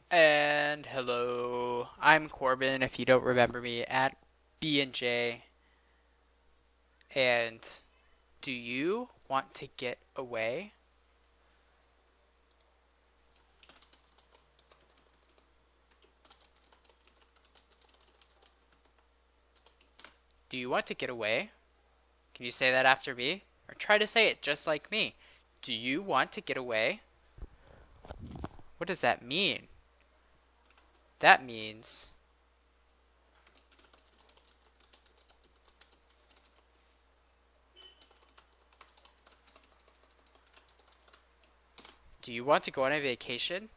And hello, I'm Corbin, if you don't remember me, at B&J. And do you want to get away? Do you want to get away? Can you say that after me? Or try to say it just like me. Do you want to get away? What does that mean? That means do you want to go on a vacation?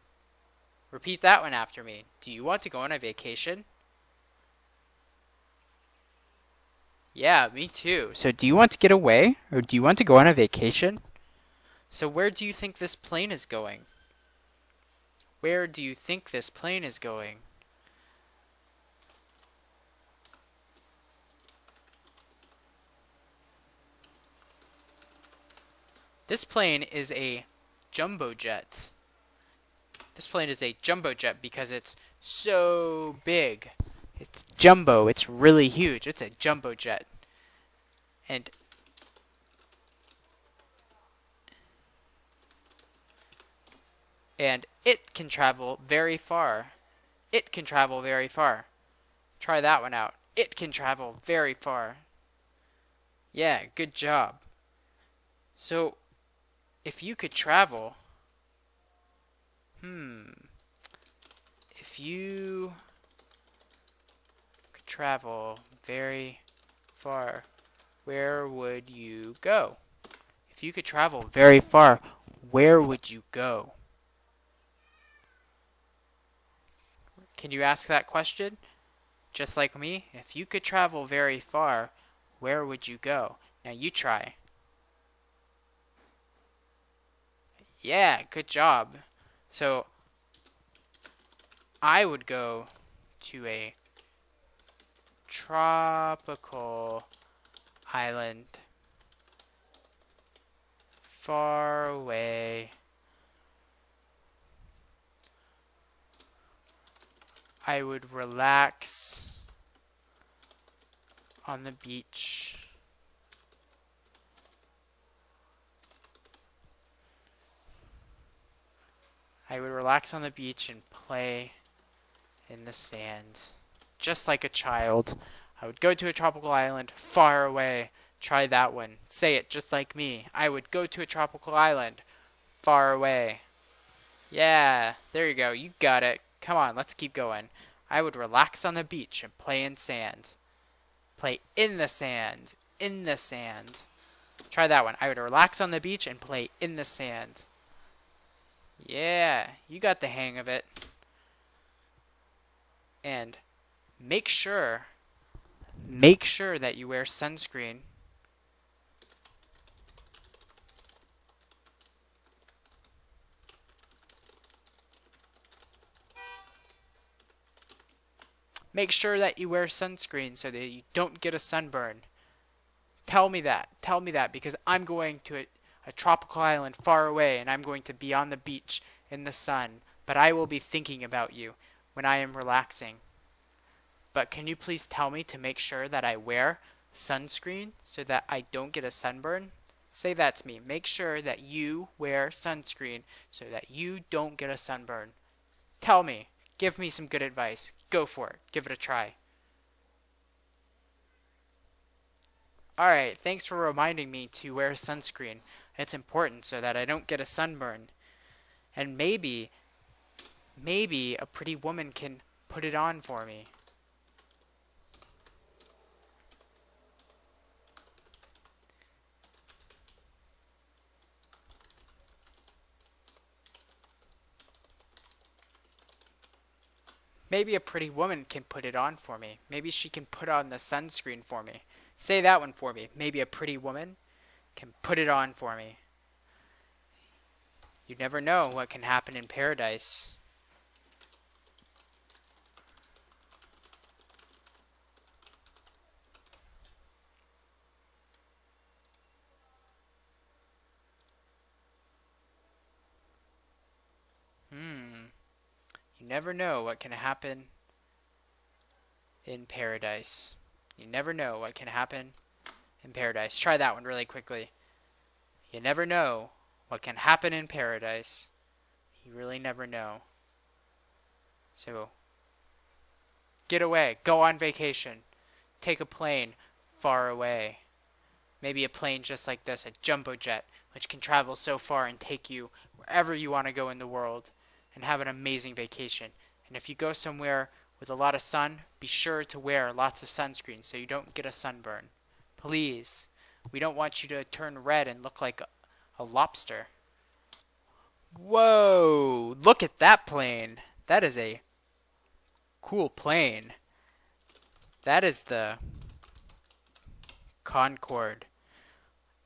Repeat that one after me. Do you want to go on a vacation? Yeah, me too. So do you want to get away? Or do you want to go on a vacation? So where do you think this plane is going? Where do you think this plane is going? This plane is a jumbo jet. This plane is a jumbo jet because it's so big. It's jumbo. It's really huge. It's a jumbo jet. And it can travel very far. It can travel very far. Try that one out. It can travel very far. Yeah, good job. So, if you could travel, if you could travel very far, where would you go? If you could travel very far, where would you go? Can you ask that question? Just like me, if you could travel very far, where would you go? Now you try. Yeah, good job. So, I would go to a tropical island far away. I would relax on the beach. I would relax on the beach and play in the sand. Just like a child. I would go to a tropical island far away. Try that one. Say it just like me. I would go to a tropical island far away. Yeah, there you go. You got it. Come on, let's keep going. I would relax on the beach and play in sand. Play in the sand. In the sand. Try that one. I would relax on the beach and play in the sand. Yeah, you got the hang of it. And make sure that you wear sunscreen. Make sure that you wear sunscreen so that you don't get a sunburn. Tell me that. Tell me that because I'm going to a tropical island far away and I'm going to be on the beach in the sun, but I will be thinking about you when I am relaxing. But can you please tell me to make sure that I wear sunscreen so that I don't get a sunburn? Say that to me. Make sure that you wear sunscreen so that you don't get a sunburn. Tell me. Give me some good advice. Go for it. Give it a try. Alright, thanks for reminding me to wear sunscreen. It's important so that I don't get a sunburn. And maybe a pretty woman can put it on for me. Maybe a pretty woman can put it on for me. Maybe she can put on the sunscreen for me. Say that one for me. Maybe a pretty woman can put it on for me. You never know what can happen in paradise. never know what can happen in paradise. You never know what can happen in paradise. Try that one really quickly. You never know what can happen in paradise. You really never know. So, get away. Go on vacation. Take a plane far away. Maybe a plane just like this, a jumbo jet, which can travel so far and take you wherever you want to go in the world and have an amazing vacation. And if you go somewhere with a lot of sun, be sure to wear lots of sunscreen so you don't get a sunburn. Please. We don't want you to turn red and look like a lobster. Whoa! Look at that plane. That is a cool plane. That is the Concorde.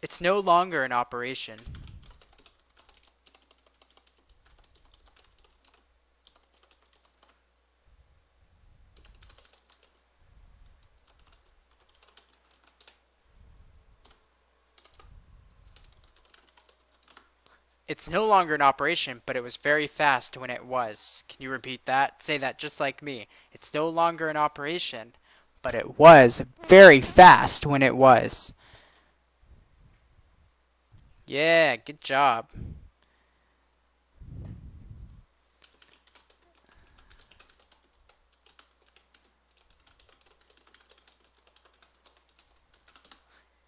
It's no longer in operation. It's no longer in operation, but it was very fast when it was. Can you repeat that? Say that just like me. It's no longer in operation, but it was very fast when it was. Yeah, good job.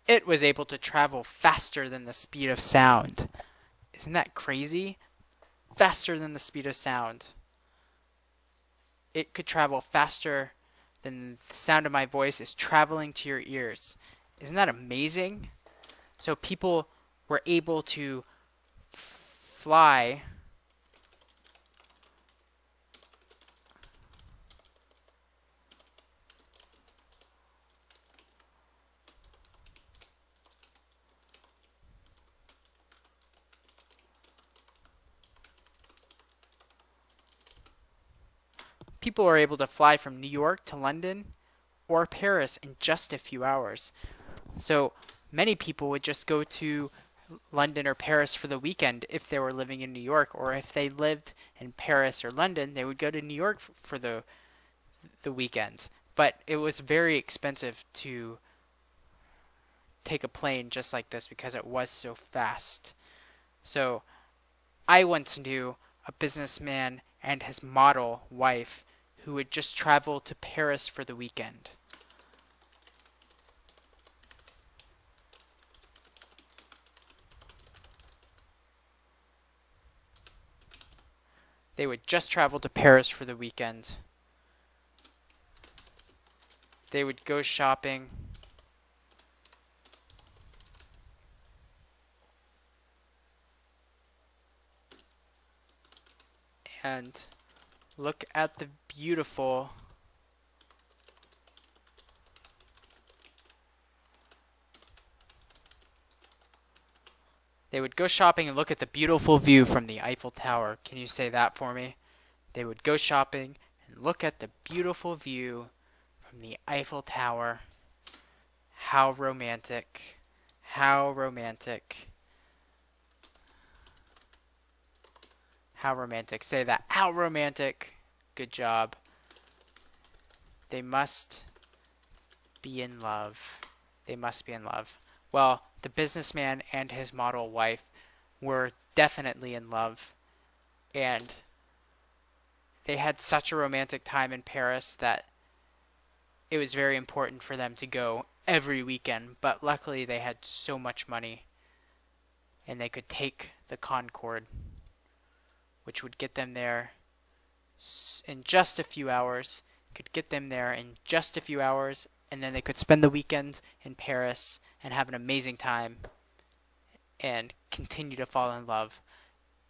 It was able to travel faster than the speed of sound. Isn't that crazy? Faster than the speed of sound. It could travel faster than the sound of my voice is traveling to your ears. Isn't that amazing? So people were able to fly people are able to fly from New York to London or Paris in just a few hours. So many people would just go to London or Paris for the weekend if they were living in New York, or if they lived in Paris or London, they would go to New York for the weekend. But it was very expensive to take a plane just like this because it was so fast. So I once knew a businessman and his model wife who would just travel to Paris for the weekend. They would just travel to Paris for the weekend. They would go shopping. And look at the beautiful They would go shopping and look at the beautiful view from the Eiffel Tower. Can you say that for me? They would go shopping and look at the beautiful view from the Eiffel Tower. How romantic. How romantic. How romantic. Say that. How romantic. Good job. They must be in love. They must be in love. Well, the businessman and his model wife were definitely in love. And they had such a romantic time in Paris that it was very important for them to go every weekend. But luckily they had so much money and they could take the Concorde, which would get them there in just a few hours, could get them there in just a few hours, and then they could spend the weekend in Paris and have an amazing time and continue to fall in love.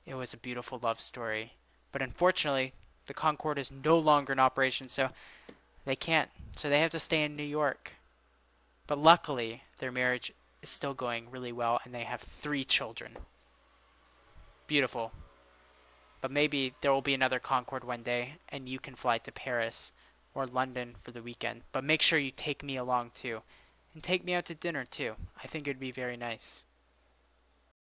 It was a beautiful love story. But unfortunately, the Concorde is no longer in operation, so they can't. So they have to stay in New York. But luckily, their marriage is still going really well, and they have 3 children. Beautiful. But maybe there will be another Concorde one day, and you can fly to Paris or London for the weekend. But make sure you take me along too. And take me out to dinner too. I think it would be very nice.